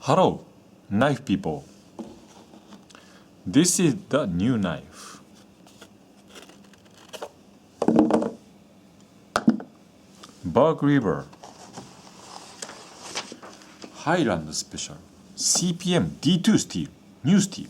Hello, knife people. This is the new knife. Bug River Highland Special CPM-D2 steel, new steel.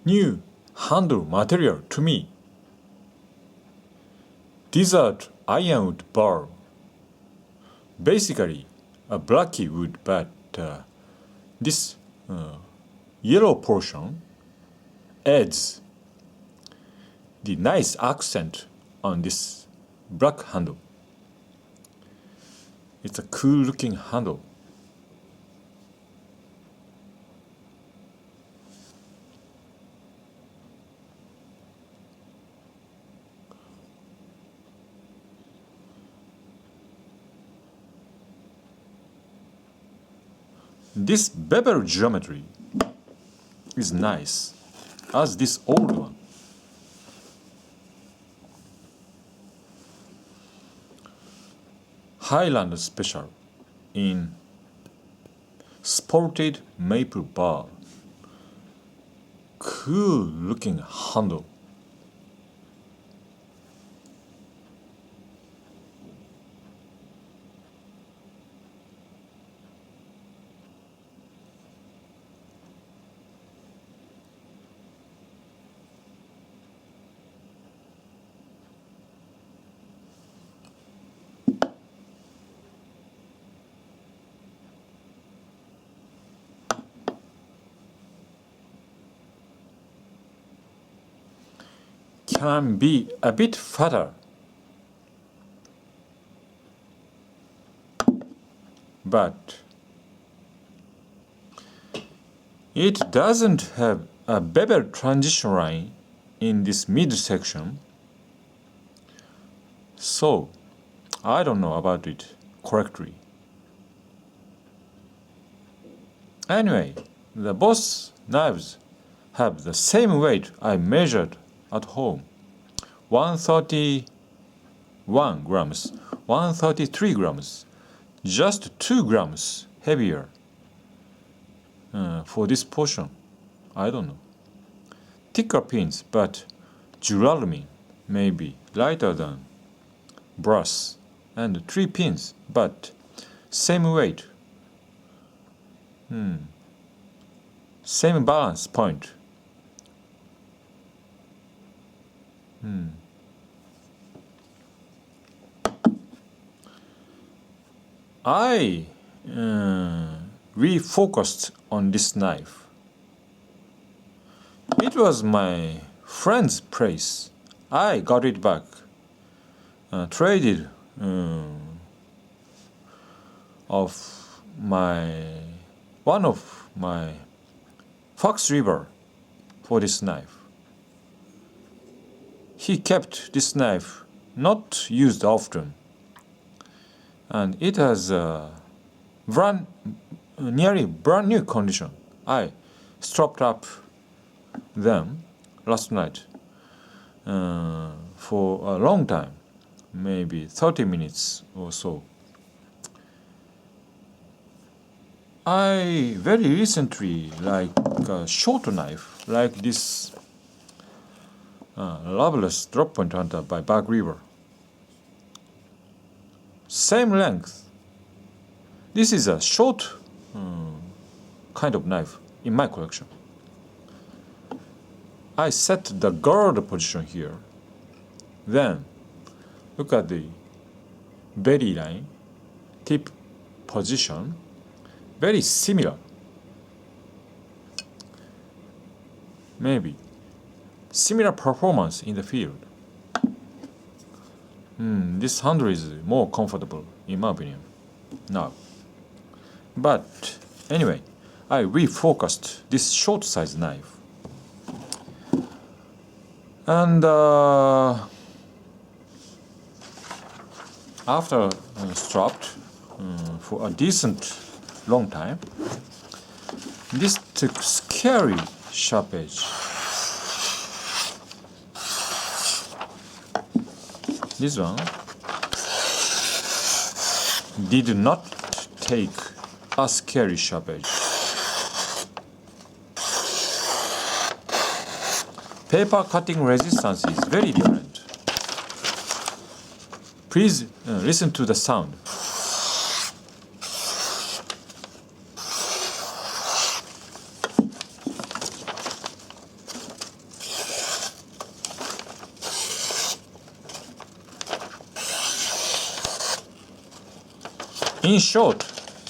New handle material to me. Desert ironwood bar. Basically a blacky wood, but this yellow portion adds the nice accent on this black handle. It's a cool looking handle. This bevel geometry is nice, as this old one. Highland Special in sported maple bar. Cool looking handle. Can be a bit fatter, but it doesn't have a bevel transition line in this midsection, so I don't know about it correctly. Anyway, the both knives have the same weight I measured at home. 131 grams, 133 grams, just 2 grams heavier for this portion. I don't know. Thicker pins, but duralumin may be lighter than brass, and 3 pins, but same weight. Same balance point. I refocused on this knife. It was my friend's place. I got it back. Traded of one of my Fox River for this knife. He kept this knife not used often, and it has nearly brand new condition. I stropped up them last night for a long time, maybe 30 minutes or so. I very recently like a short knife like this Loveless Drop Point Hunter by Bug River. Same length. This is a short kind of knife in my collection. I set the guard position here. Then look at the belly line, tip position, very similar. Maybe similar performance in the field. This handle is more comfortable in my opinion now. But anyway, I refocused this short size knife. And after strapped for a decent long time, This took scary sharp edge. This one did not take a scary sharp edge. Paper cutting resistance is very different. Please listen to the sound. In short,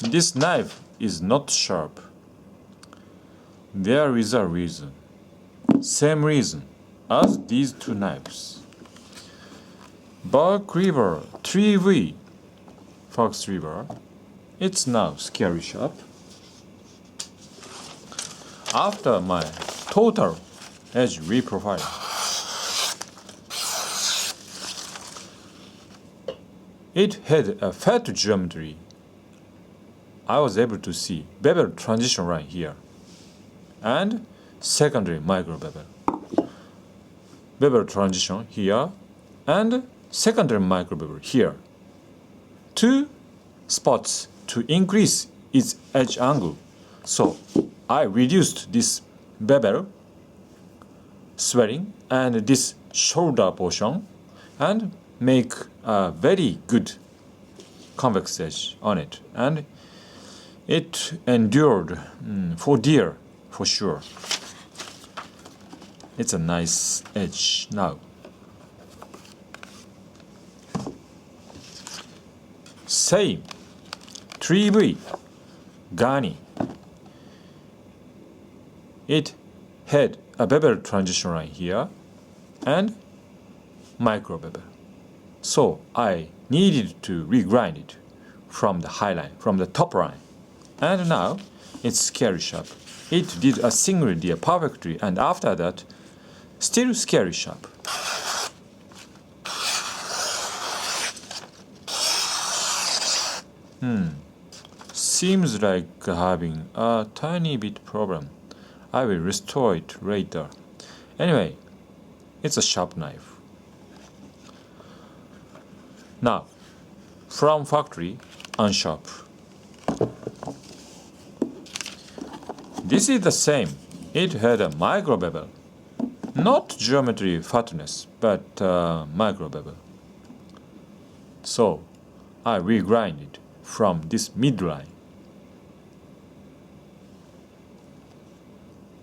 this knife is not sharp. There is a reason. Same reason as these two knives. Bark River 3V Fox River. It's now scary sharp. After my total edge reprofiling, it had a fat geometry. I was able to see bevel transition line here and secondary micro bevel. Bevel transition here and secondary micro bevel here. Two spots to increase its edge angle. So I reduced this bevel swelling and this shoulder portion and make a very good convex edge on it, and it endured for deer for sure. It's a nice edge now. Same 3V Gani. It had a bevel transition line here and micro bevel. So I needed to regrind it from the Highland, from the top line. And now it's scary sharp. It did a single deer perfectly, and after that, still scary sharp. Seems like having a tiny bit problem. I will restore it later. Anyway, it's a sharp knife. Now, from factory, unsharp. This is the same. It had a micro bevel. Not geometry fatness, but micro bevel. So, I regrind it from this midline.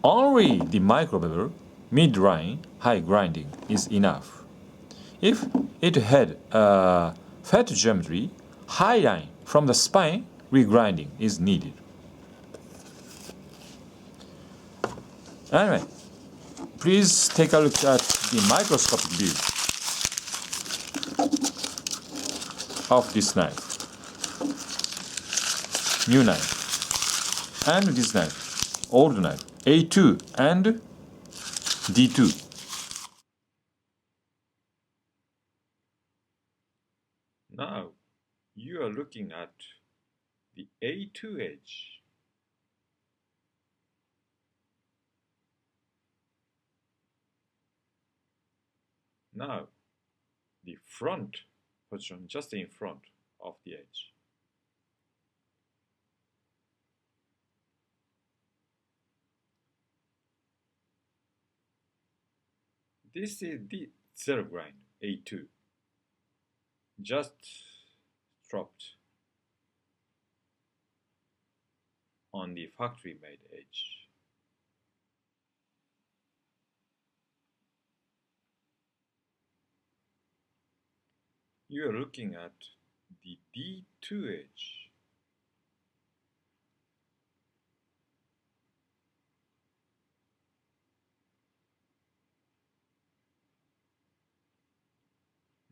Only the micro bevel, midline, high grinding is enough. If it had a fat geometry, high line from the spine, regrinding is needed. Anyway, please take a look at the microscopic view of this knife. New knife. And this knife. Old knife. A2 and D2. Now you are looking at the A2 edge. Now the front position just in front of the edge. This is the zero grind A2, just dropped on the factory made edge. You are looking at the D2 edge.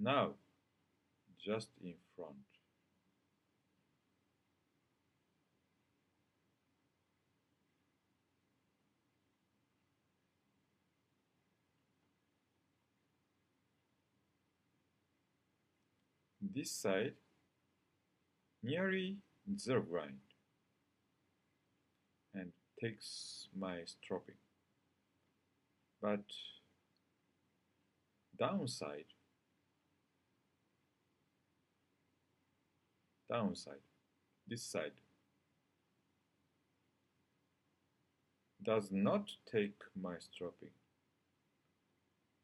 Now, just in front. This side, nearly zero grind. And takes my stropping. But downside, this side does not take my stropping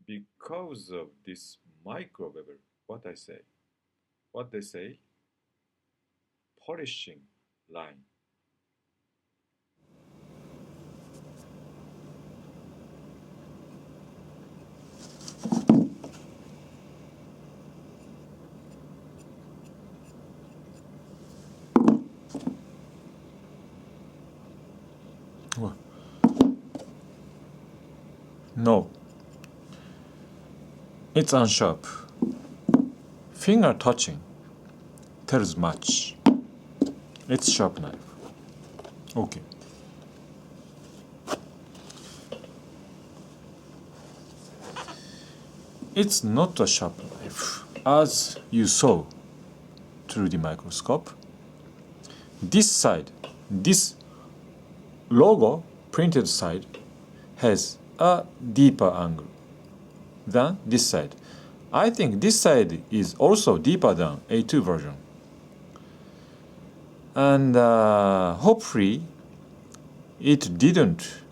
because of this micro bevel. What they say, polishing line. No, it's unsharp. Finger touching tells much. It's sharp knife. Okay. It's not a sharp knife, as you saw through the microscope. This side, this logo printed side, has a deeper angle than this side. I think this side is also deeper than A2 version. And hopefully it didn't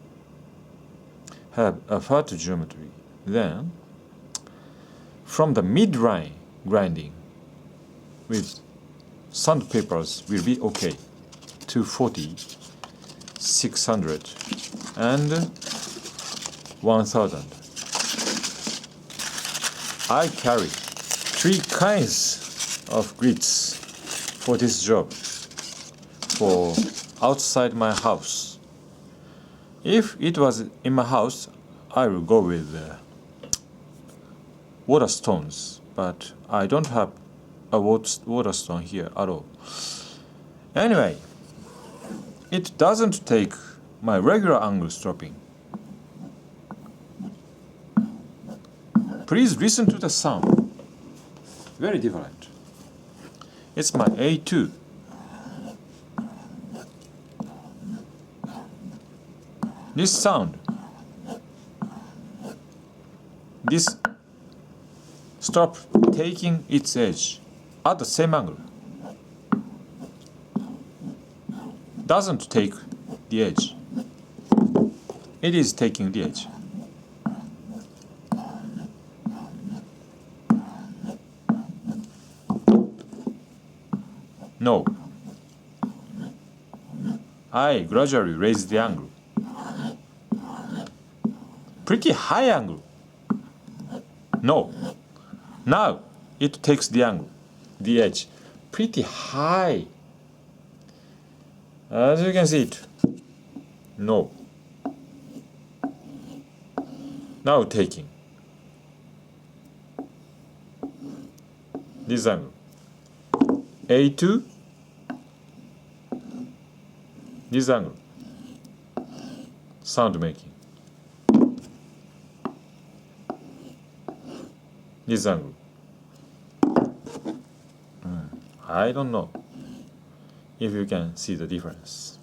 have a fat geometry. Then from the mid-line grinding with sandpapers will be okay. 240, 600 and 1000. I carry 3 kinds of grits for this job for outside my house. If it was in my house, I will go with water stones, but I don't have a water stone here at all. Anyway, it doesn't take my regular angle stropping. Please listen to the sound. Very different. It's my A2. This sound, this strop taking its edge at the same angle, doesn't take the edge. It is taking the edge. No. I gradually raise the angle. Pretty high angle. No. Now it takes the angle, the edge. Pretty high. As you can see it. No. Now taking this angle. A2. This angle. Sound making. This angle. I don't know if you can see the difference.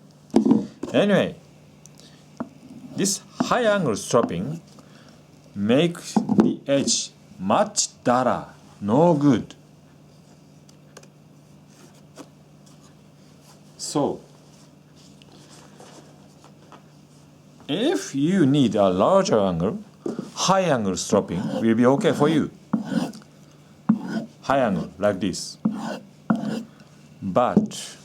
Anyway, this high angle stropping makes the edge much duller, no good. So, if you need a larger angle, high angle stropping will be okay for you. High angle like this. But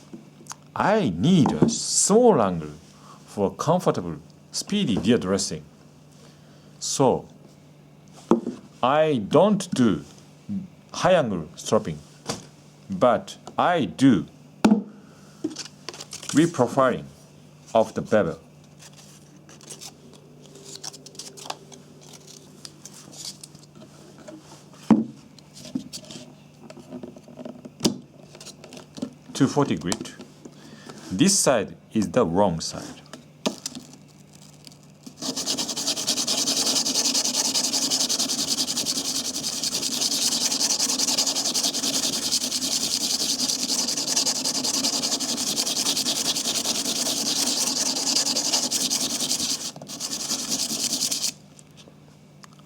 I need a small angle for comfortable, speedy de-dressing. So I don't do high angle stropping, but I do reprofiling of the bevel. .240 grit. This side is the wrong side.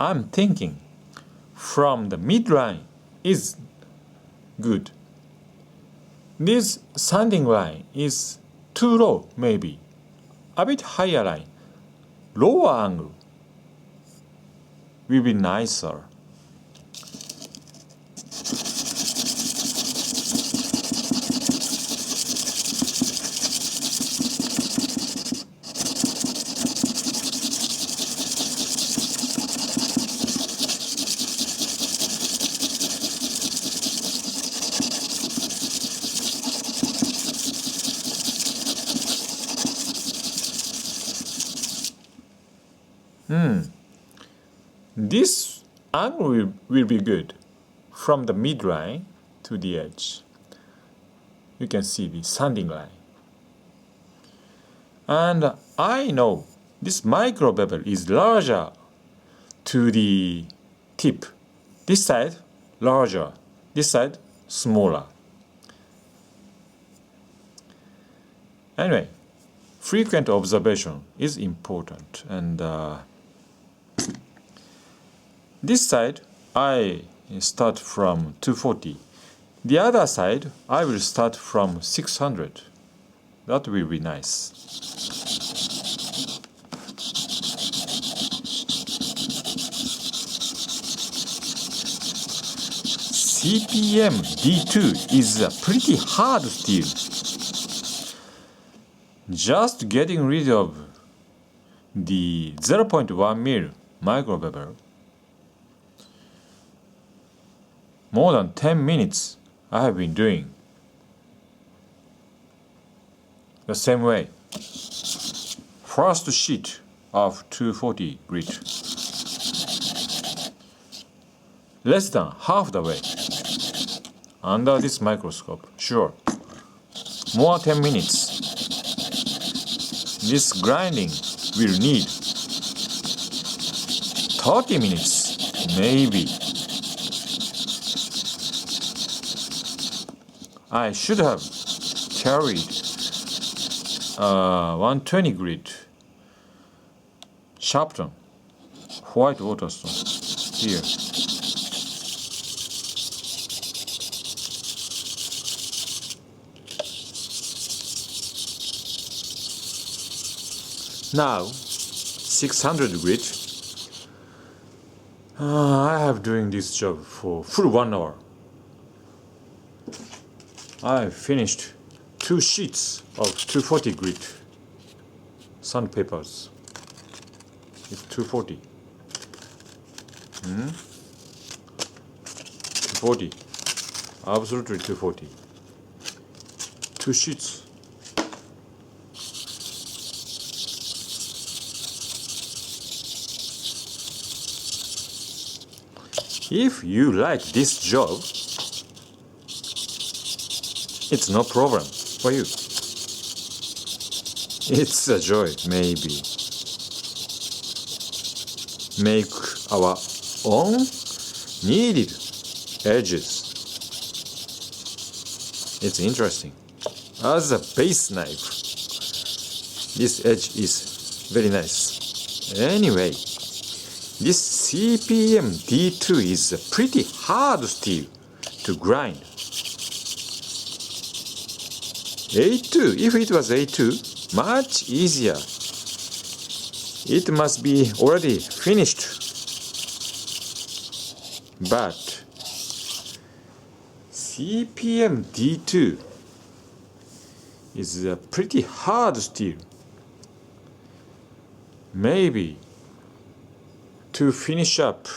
I'm thinking from the midline is good. This sounding line is too low, maybe. A bit higher line, lower angle will be nicer. This angle will be good from the midline to the edge. You can see the sounding line. And I know this micro bevel is larger to the tip. This side larger, this side smaller. Anyway, frequent observation is important, and this side I start from 240. The other side I will start from 600. That will be nice. CPM-D2 is a pretty hard steel. Just getting rid of the 0.1 mil micro bevel, more than 10 minutes I have been doing the same way. First sheet of 240 grit. Less than half the way. Under this microscope, sure. More 10 minutes. This grinding will need 30 minutes, maybe. I should have carried 120 grit sharpened white waterstone here. Now 600 grit. I have doing this job for full 1 hour. I finished 2 sheets of 240 grit sandpapers. It's 240. 240. Absolutely 240. 2 sheets. If you like this job, it's no problem for you. It's a joy, maybe. Make our own needed edges. It's interesting. As a base knife, this edge is very nice. Anyway, this CPM-D2 is a pretty hard steel to grind. A2, if it was A2, much easier. It must be already finished. But CPM-D2 is a pretty hard steel. Maybe to finish up,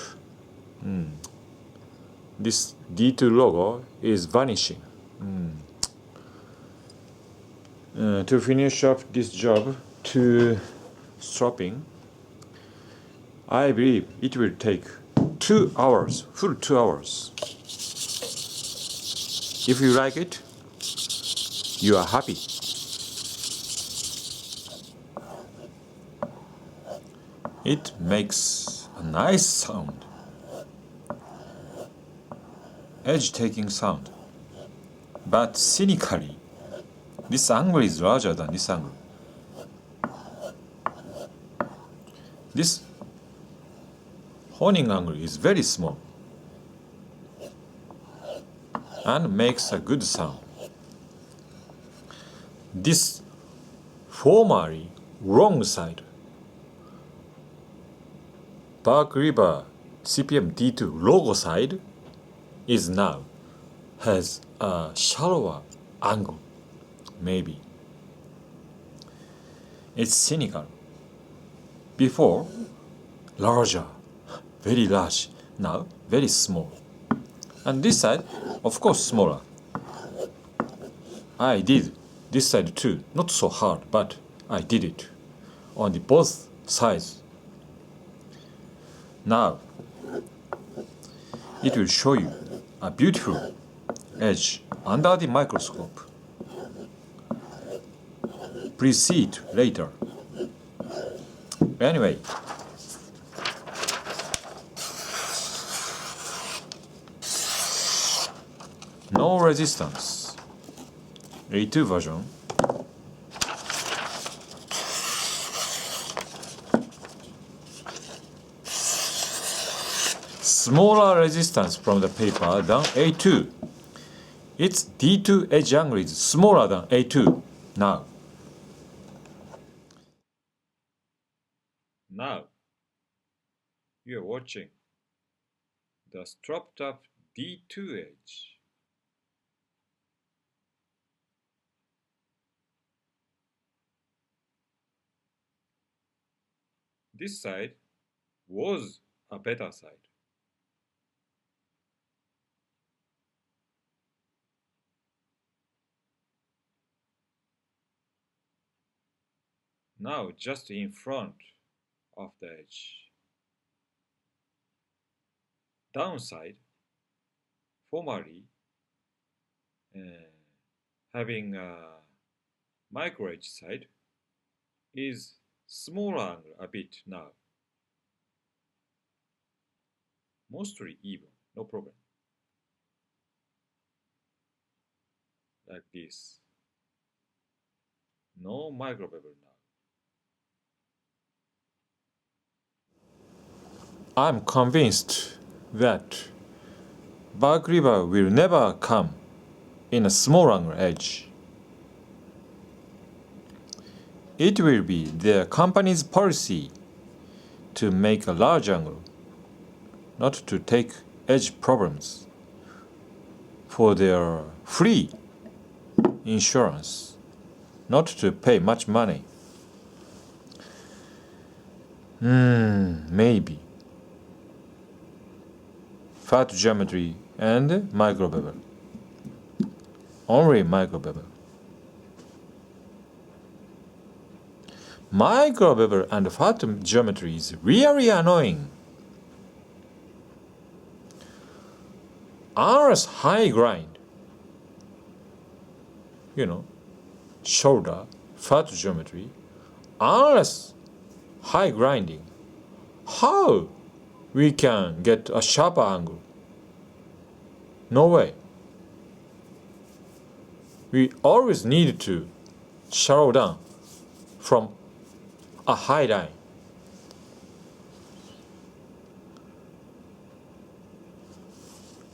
this D2 logo is vanishing. To finish up this job to stropping, I believe it will take 2 hours, full 2 hours. If you like it, you are happy. It makes a nice sound, edge-taking sound, but cynically, this angle is larger than this angle. honing angle is very small and makes a good sound. This formerly wrong side, Bark River CPM-D2 logo side, is now has a shallower angle, maybe. It's cynical. Before, larger, very large, now very small. And this side, of course, smaller. I did this side too, not so hard, but I did it on the both sides. Now, it will show you a beautiful edge under the microscope. Please see it later. Anyway, no resistance. A2 version. Smaller resistance from the paper than A2. Its D2 edge angle is smaller than A2 now. Now, you are watching the strapped up D2 edge. This side was a better side. Now just in front of the edge. Downside, formerly having a micro edge side, is smaller angle a bit now. Mostly even, no problem. Like this. No micro bevel now. I'm convinced that Bark River will never come in a small angle edge. It will be their company's policy to make a large angle, not to take edge problems for their free insurance, not to pay much money. Maybe. Fat geometry and micro bevel. Only micro bevel. Micro bevel and fat geometry is really annoying. Unless high grind, shoulder, fat geometry, unless high grinding, how we can get a sharper angle? No way. We always need to shallow down from a high line.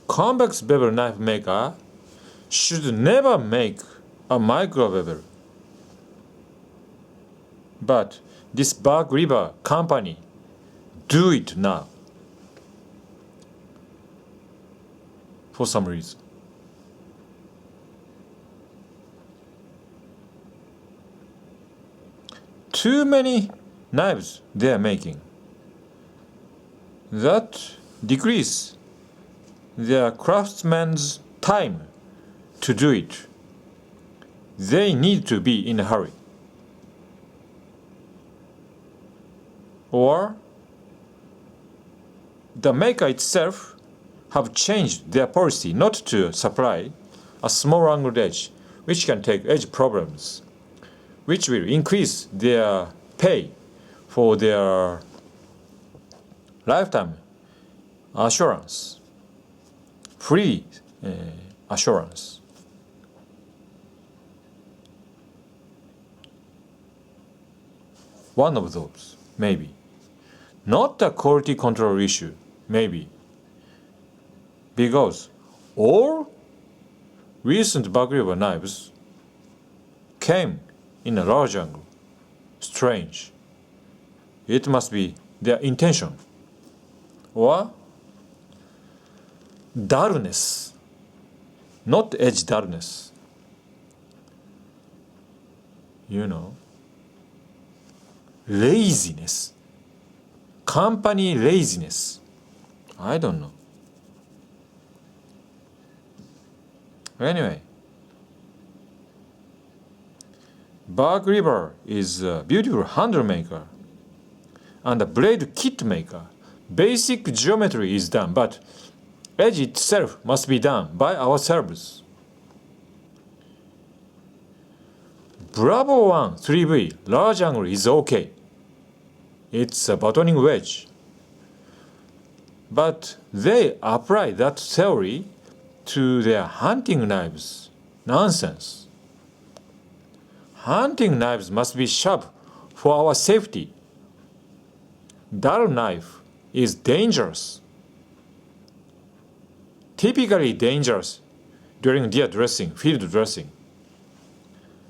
Convex bevel knife maker should never make a micro bevel. But this Bark River company do it now. For some reason. Too many knives they are making. That decrease their craftsman's time to do it. They need to be in a hurry. Or the maker itself have changed their policy not to supply a small angled edge which can take edge problems, which will increase their pay for their lifetime assurance, free assurance. One of those, maybe. Not a quality control issue, maybe. Because all recent backlever knives came in a large angle. Strange. It must be their intention. Or dullness, not edge dullness. Laziness. Company laziness. I don't know. Anyway, backlever is a beautiful handle maker and a blade kit maker. Basic geometry is done, but edge itself must be done by ourselves. Bravo 1 3V large angle is okay. It's a buttoning wedge. But they apply that theory to their hunting knives. Nonsense. Hunting knives must be sharp for our safety. Dull knife is dangerous. Typically dangerous during deer dressing, field dressing.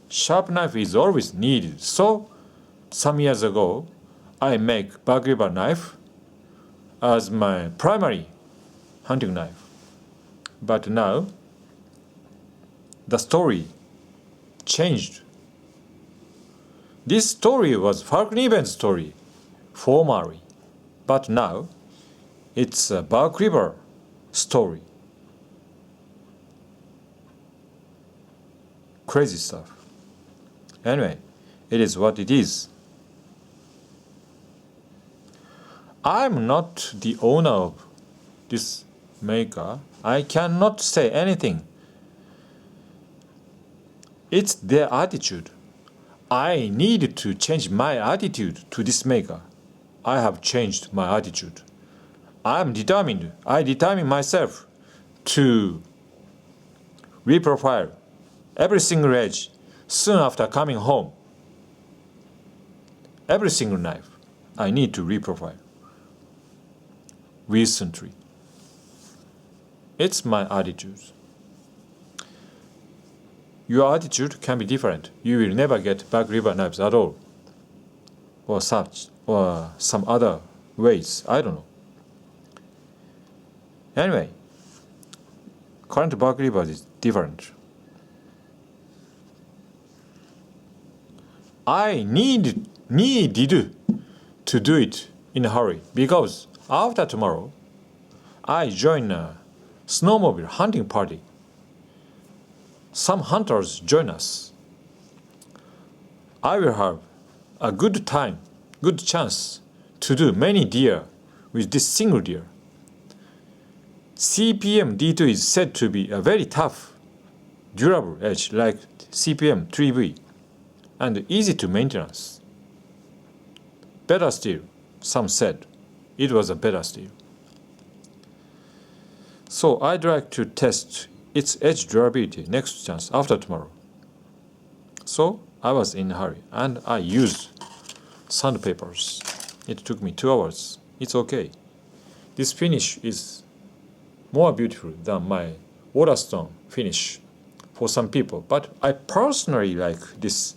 Sharp knife is always needed. So, some years ago, I make backlever knife as my primary hunting knife. But now, the story changed. This story was Falcon event story, formerly. But now, it's a backlever story. Crazy stuff. Anyway, it is what it is. I'm not the owner of this maker. I cannot say anything. It's their attitude. I need to change my attitude to this maker. I have changed my attitude. I am determined. I determine myself to reprofile every single edge soon after coming home. Every single knife I need to reprofile. Recently. It's my attitude. Your attitude can be different. You will never get backlever knives at all. Or such, or some other ways. I don't know. Anyway, current backlever is different. I needed to do it in a hurry because after tomorrow, I join a snowmobile hunting party. Some hunters join us. I will have a good time, good chance to do many deer with this single deer. CPM-D2 is said to be a very tough, durable edge like CPM-3V and easy to maintenance. Better still, some said it was a better steel. So I'd like to test its edge durability next chance after tomorrow. So I was in a hurry and I used sandpapers. It took me 2 hours. It's okay. This finish is more beautiful than my waterstone finish for some people, but I personally like this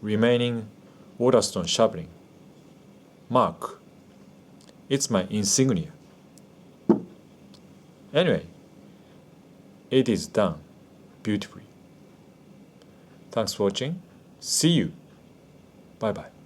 remaining waterstone sharpening mark. It's my insignia. Anyway, it is done beautifully. Thanks for watching. See you. Bye bye.